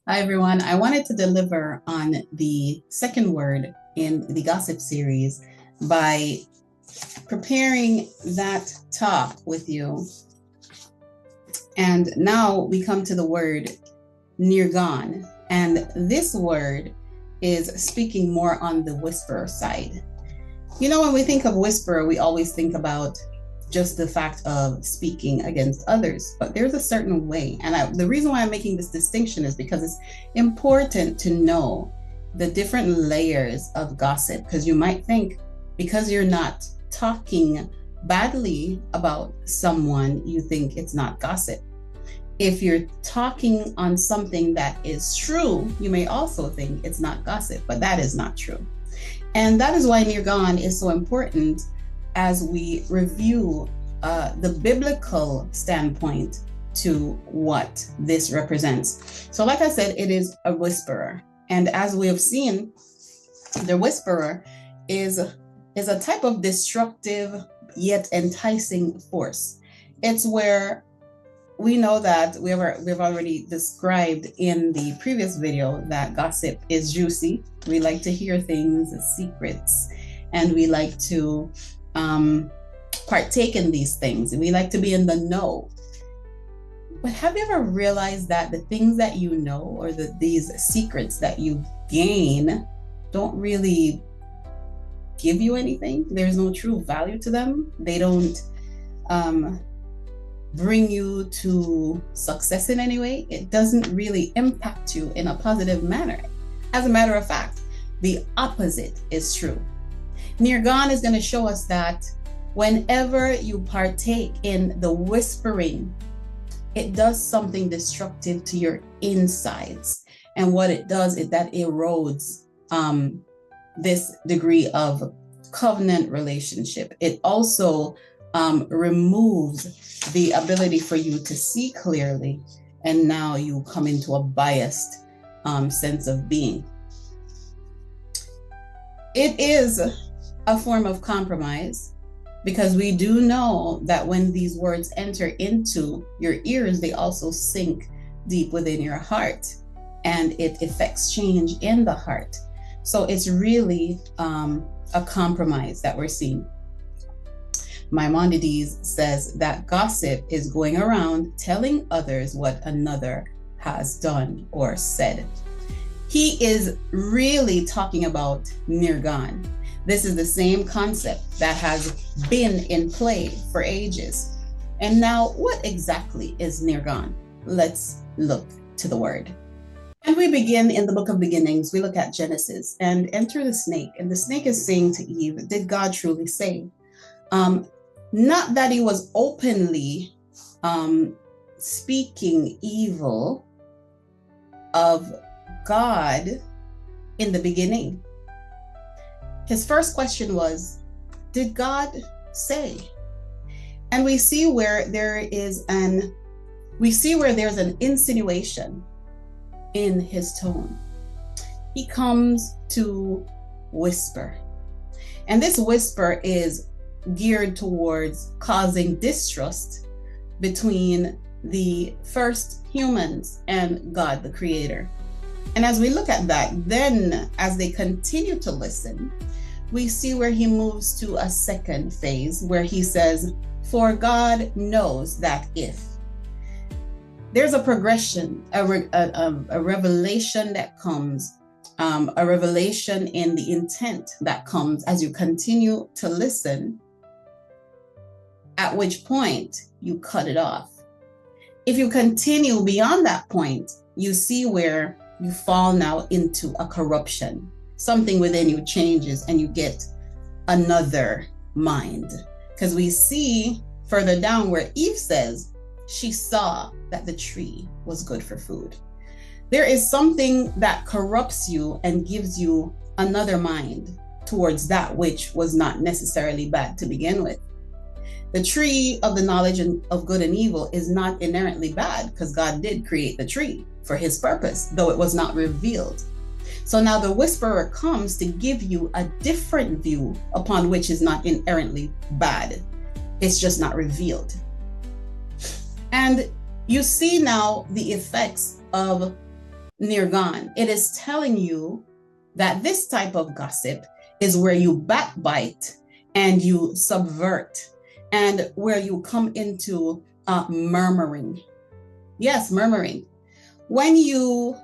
Hi, everyone. I wanted to deliver on the second word in the gossip series by preparing that talk with you. And now we come to the word near gone. And this word is speaking more on the whisperer side. You know, when we think of whisperer, we always think about just the fact of speaking against others, but there's a certain way. And the reason why I'm making this distinction is because it's important to know the different layers of gossip, because you might think because you're not talking badly about someone, you think it's not gossip. If you're talking on something that is true, you may also think it's not gossip, but that is not true. And that is why near gone is so important as we review the biblical standpoint to what this represents. So, like I said, it is a whisperer. And as we have seen, the whisperer is a type of destructive yet enticing force. It's where we know that we've already described in the previous video that gossip is juicy. We like to hear things, secrets, and we like to partake in these things. We like to be in the know. But have you ever realized that the things that you know, or these secrets that you gain, don't really give you anything? There's no true value to them. They don't bring you to success in any way. It doesn't really impact you in a positive manner. As a matter of fact, the opposite is true. Near gone is going to show us that whenever you partake in the whispering, it does something destructive to your insides. And what it does is that erodes this degree of covenant relationship. It also removes the ability for you to see clearly, and now you come into a biased sense of being. It is a form of compromise, because we do know that when these words enter into your ears, they also sink deep within your heart, and it affects change in the heart. So it's really a compromise that we're seeing. Maimonides says that gossip is going around telling others what another has done or said. He is really talking about near gone. This is the same concept that has been in play for ages. And now, what exactly is near gone? Let's look to the word. And we begin in the book of beginnings. We look at Genesis and enter the snake. And the snake is saying to Eve, did God truly say? Not that he was openly speaking evil of God in the beginning. His first question was, did God say? And we see where there's an insinuation in his tone. He comes to whisper. And this whisper is geared towards causing distrust between the first humans and God, the Creator. And as we look at that, then as they continue to listen, we see where he moves to a second phase where he says, for God knows that if. There's a progression, a revelation that comes, a revelation in the intent that comes as you continue to listen, at which point you cut it off. If you continue beyond that point, you see where you fall now into a corruption. Something within you changes and you get another mind. Because we see further down where Eve says she saw that the tree was good for food. There is something that corrupts you and gives you another mind towards that which was not necessarily bad to begin with. The tree of the knowledge of good and evil is not inherently bad, because God did create the tree for his purpose, though it was not revealed. So now the whisperer comes to give you a different view upon which is not inherently bad. It's just not revealed. And you see now the effects of Nirgan. It is telling you that this type of gossip is where you backbite and you subvert, and where you come into murmuring. Yes, murmuring. When you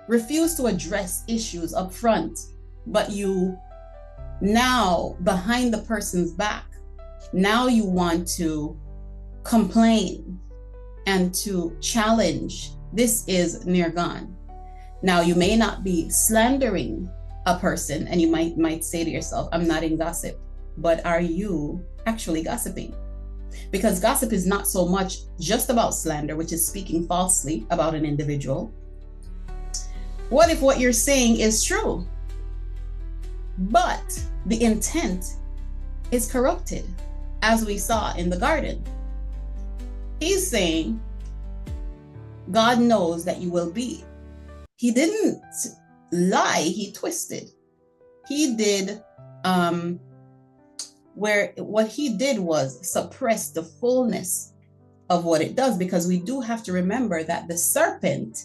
refuse to address issues up front, but you now, behind the person's back, now you want to complain and to challenge. This is Nirgan. Now, you may not be slandering a person, and you might say to yourself, I'm not in gossip, but are you actually gossiping? Because gossip is not so much just about slander, which is speaking falsely about an individual. What if what you're saying is true, but the intent is corrupted, as we saw in the garden? He's saying, God knows that you will be. He didn't lie, he twisted. He did, where what he did was suppress the fullness of what it does, because we do have to remember that the serpent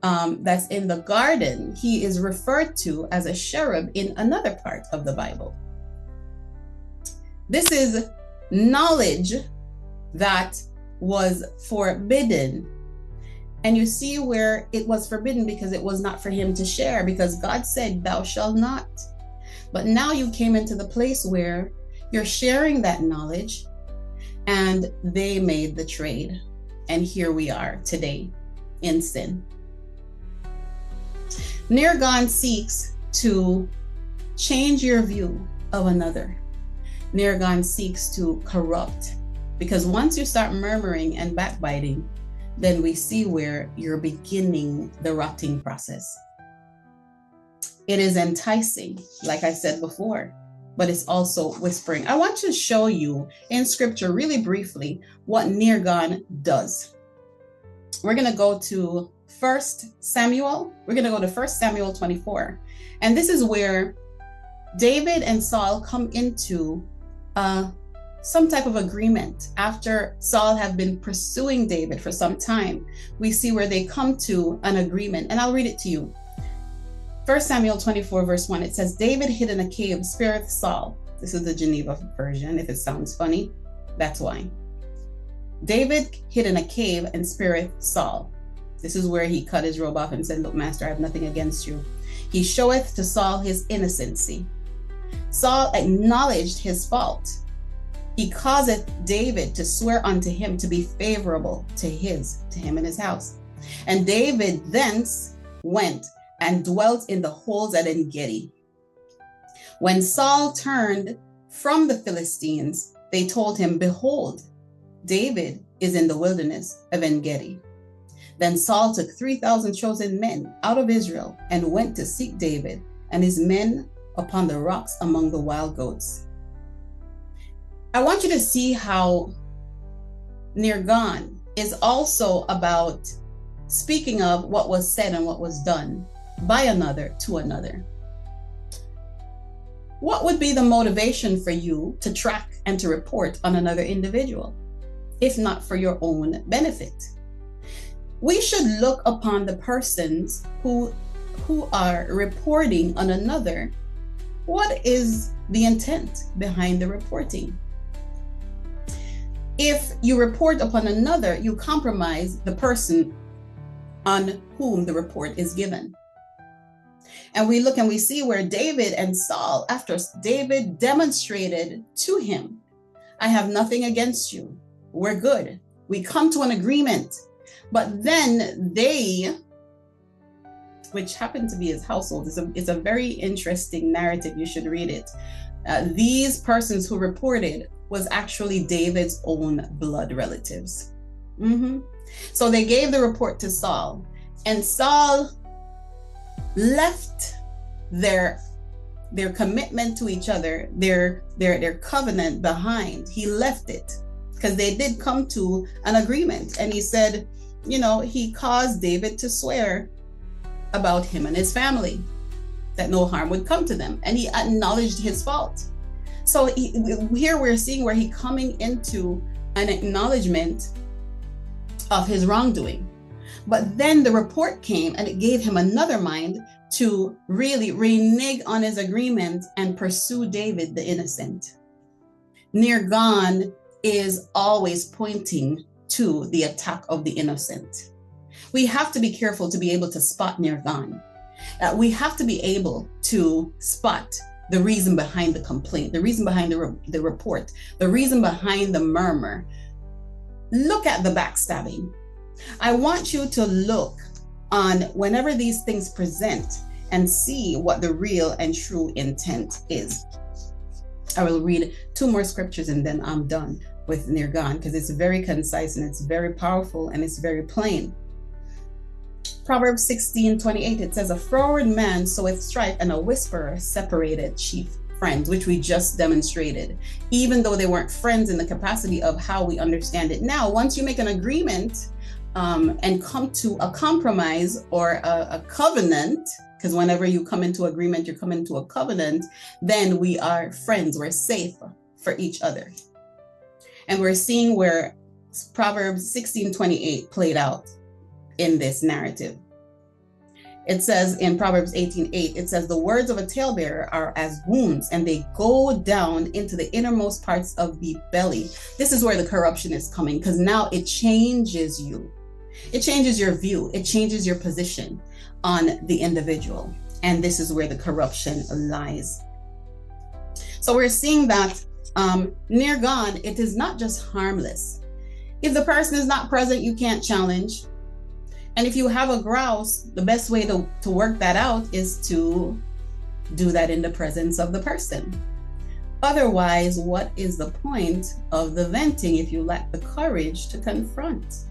that's in the garden, he is referred to as a cherub in another part of the Bible. This is knowledge that was forbidden. And you see where it was forbidden because it was not for him to share, because God said, thou shalt not. But now you came into the place where you're sharing that knowledge, and they made the trade. And here we are today in sin. Nirgan seeks to change your view of another. Nirgan seeks to corrupt, because once you start murmuring and backbiting, then we see where you're beginning the rotting process. It is enticing, like I said before, but it's also whispering. I want to show you in scripture really briefly what Nirgan does. We're going to go to 1 Samuel. We're going to go to 1 Samuel 24. And this is where David and Saul come into some type of agreement. After Saul have been pursuing David for some time, we see where they come to an agreement. And I'll read it to you. 1 Samuel 24 verse 1, it says, David hid in a cave, spareth Saul. This is the Geneva version. If it sounds funny, that's why. David hid in a cave and spareth Saul. This is where he cut his robe off and said, look, master, I have nothing against you. He showeth to Saul his innocency. Saul acknowledged his fault. He causeth David to swear unto him to be favorable to him and his house. And David thence went and dwelt in the holes at En-gedi. When Saul turned from the Philistines, they told him, behold, David is in the wilderness of En-gedi. Then Saul took 3,000 chosen men out of Israel and went to seek David and his men upon the rocks among the wild goats. I want you to see how Nirgan is also about speaking of what was said and what was done by another to another. What would be the motivation for you to track and to report on another individual, if not for your own benefit? We should look upon the persons who are reporting on another. What is the intent behind the reporting? If you report upon another, you compromise the person on whom the report is given. And we look and we see where David and Saul, after David demonstrated to him, I have nothing against you. We're good. We come to an agreement. But then they, which happened to be his household, it's a very interesting narrative. You should read it. These persons who reported was actually David's own blood relatives. So they gave the report to Saul, and Saul left their commitment to each other, their covenant behind. He left it because they did come to an agreement. And he said, you know, he caused David to swear about him and his family that no harm would come to them. And he acknowledged his fault. So here we're seeing where he coming into an acknowledgement of his wrongdoing. But then the report came and it gave him another mind to really renege on his agreement and pursue David the innocent. Nirgan is always pointing to the attack of the innocent. We have to be careful to be able to spot Nirgan. We have to be able to spot the reason behind the complaint, the reason behind the report, the reason behind the murmur. Look at the backstabbing. I want you to look on whenever these things present and see what the real and true intent is. I will read 2 more scriptures and then I'm done with Nirgan because it's very concise and it's very powerful and it's very plain. Proverbs 16:28, it says, a froward man soweth strife and a whisperer separated chief friends, which we just demonstrated, even though they weren't friends in the capacity of how we understand it now. Once you make an agreement and come to a compromise or a covenant, because whenever you come into agreement, you're coming into a covenant, then we are friends, we're safe for each other. And we're seeing where Proverbs 16:28 played out in this narrative. It says in Proverbs 18:8, it says, the words of a talebearer are as wounds, and they go down into the innermost parts of the belly. This is where the corruption is coming, because now it changes you. It changes your view. It changes your position on the individual. And this is where the corruption lies. So we're seeing that Nirgan, it is not just harmless. If the person is not present, you can't challenge. And if you have a grouse, the best way to work that out is to do that in the presence of the person. Otherwise, what is the point of the venting if you lack the courage to confront?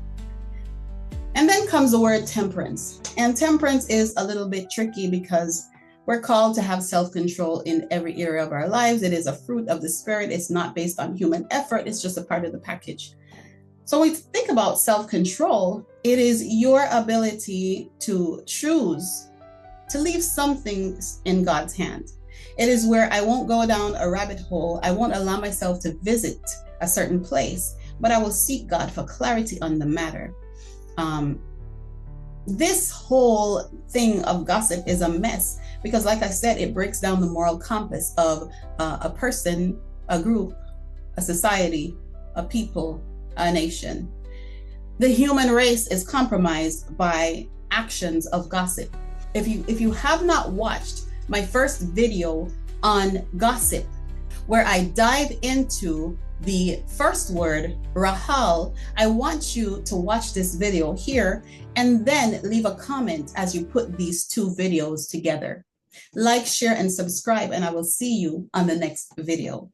And then comes the word temperance. And temperance is a little bit tricky because we're called to have self-control in every area of our lives. It is a fruit of the Spirit. It's not based on human effort. It's just a part of the package. So when we think about self-control, it is your ability to choose to leave something in God's hand. It is where I won't go down a rabbit hole. I won't allow myself to visit a certain place, but I will seek God for clarity on the matter. This whole thing of gossip is a mess because, like I said, it breaks down the moral compass of a person, a group, a society, a people, a nation. The human race is compromised by actions of gossip. If you have not watched my first video on gossip, where I dive into the first word, Rahal, I want you to watch this video here and then leave a comment as you put these 2 videos together. Like, share, and subscribe, and I will see you on the next video.